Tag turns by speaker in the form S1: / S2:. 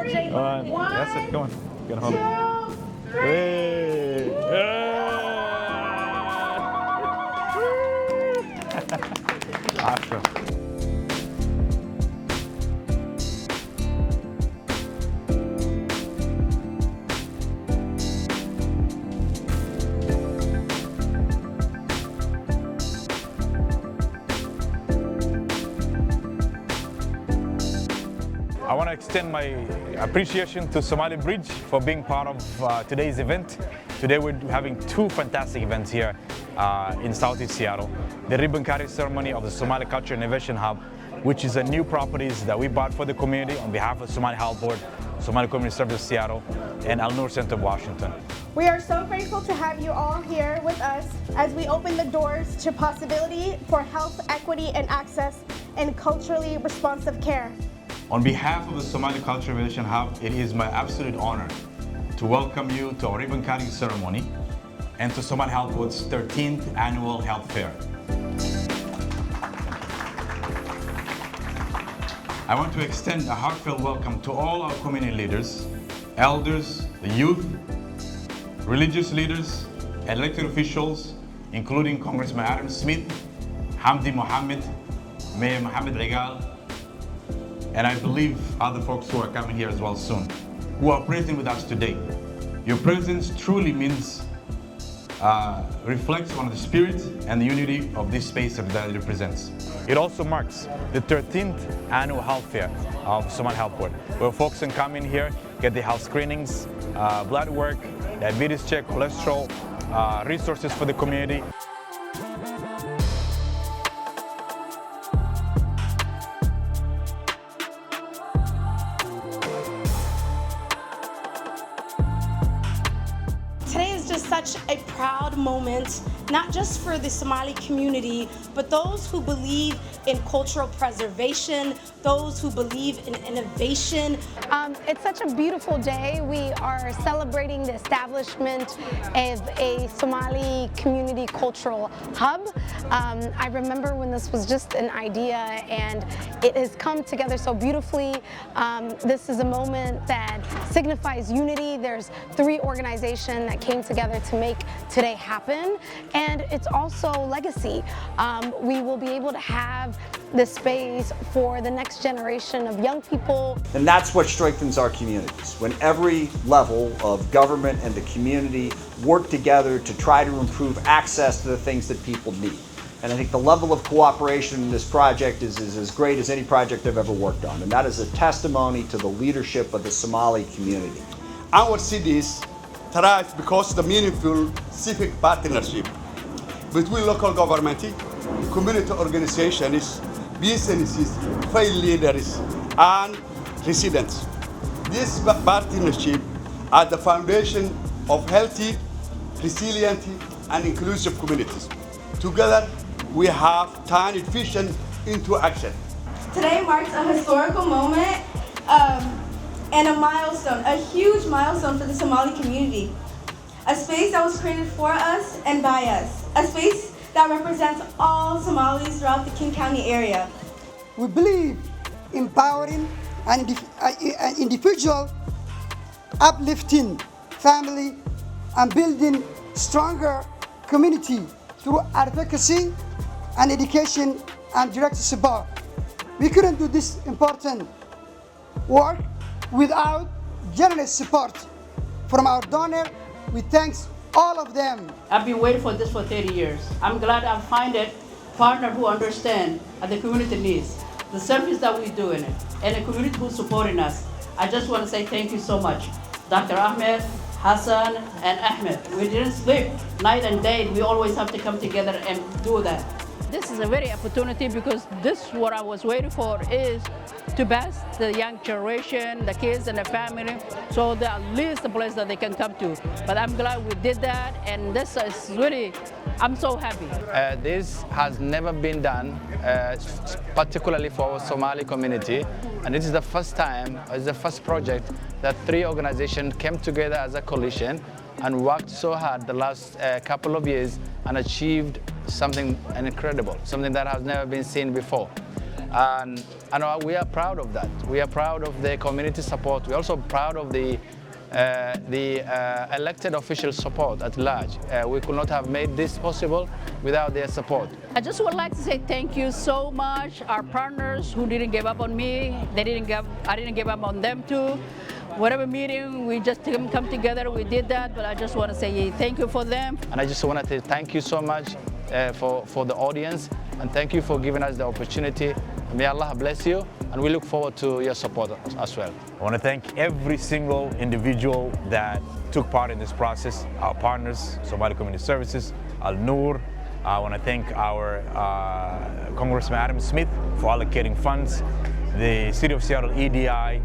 S1: Jay. One,
S2: that's it, come on. Get home.
S1: 2, 3.
S2: Hey. Awesome. I want to extend my appreciation to Somali Bridge for being part of today's event. Today we're having two fantastic events here in Southeast Seattle. The ribbon cutting ceremony of the Somali Culture Innovation Hub, which is a new properties that we bought for the community on behalf of Somali Health Board, Somali Community Service Seattle, and Al-Nur Center of Washington.
S1: We are so grateful to have you all here with us as we open the doors to possibility for health equity and access in culturally responsive care.
S2: On behalf of the Somali Culture Innovation Hub, it is my absolute honor to welcome you to our ribbon cutting ceremony and to Somali Health Board's 13th Annual Health Fair. I want to extend a heartfelt welcome to all our community leaders, elders, the youth, religious leaders, elected officials, including Congressman Adam Smith, Hamdi Mohammed, Mayor Mohammed Regal, and I believe other folks who are coming here as well soon, who are present with us today. Your presence truly means, reflects on the spirit and the unity of this space that it represents. It also marks the 13th Annual Health Fair of Somali Health Board, where folks can come in here, get the health screenings, blood work, diabetes check, cholesterol, resources for the community.
S1: Today is just such a proud moment, not just for the Somali community, but those who believe in cultural preservation, those who believe in innovation.
S3: It's such a beautiful day. We are celebrating the establishment of a Somali community cultural hub. I remember when this was just an idea and it has come together so beautifully. This is a moment that signifies unity. There's 3 organizations that came together to make today happen, and it's also legacy. We will be able to have the space for the next generation of young people.
S4: And that's what strengthens our communities, when every level of government and the community work together to try to improve access to the things that people need. And I think the level of cooperation in this project is as great as any project I've ever worked on. And that is a testimony to the leadership of the Somali community.
S5: Our cities thrive because of the meaningful civic partnership between local government, community organizations, businesses, faith leaders, and residents. This partnership are the foundation of healthy, resilient, and inclusive communities. Together, we have turned vision into action.
S1: Today marks a historical moment and a milestone, a huge milestone for the Somali community. A space that was created for us and by us. A space that represents all Somalis throughout the King County area.
S6: We believe empowering an individual, uplifting family, and building stronger community through advocacy and education and direct support. We couldn't do this important work without generous support from our donor. We thank all of them.
S7: I've been waiting for this for 30 years. I'm glad I find a partner who understands the community needs, the service that we do in it, and the community who's supporting us. I just want to say thank you so much. Dr. Ahmed, Hassan, and Ahmed. We didn't sleep night and day. We always have to come together and do that.
S8: This is a very opportunity because this what I was waiting for is to best the young generation, the kids and the family, so that at least a place that they can come to. But I'm glad we did that, and this is really, I'm so happy.
S9: This has never been done, particularly for our Somali community, and this is the first time, it's the first project that 3 organizations came together as a coalition and worked so hard the last couple of years and achieved something incredible, something that has never been seen before. And we are proud of that. We are proud of the community support. We're also proud of the elected official support at large. We could not have made this possible without their support.
S8: I just would like to say thank you so much. Our partners who didn't give up on me, I didn't give up on them too. Whatever meeting, we just come together, we did that, but I just want to say thank you for them.
S9: And I just want to thank you so much for the audience, and thank you for giving us the opportunity. May Allah bless you, and we look forward to your support as well.
S2: I want to thank every single individual that took part in this process, our partners, Somali Community Services, Al-Nur. I want to thank our Congressman Adam Smith for allocating funds, the City of Seattle EDI,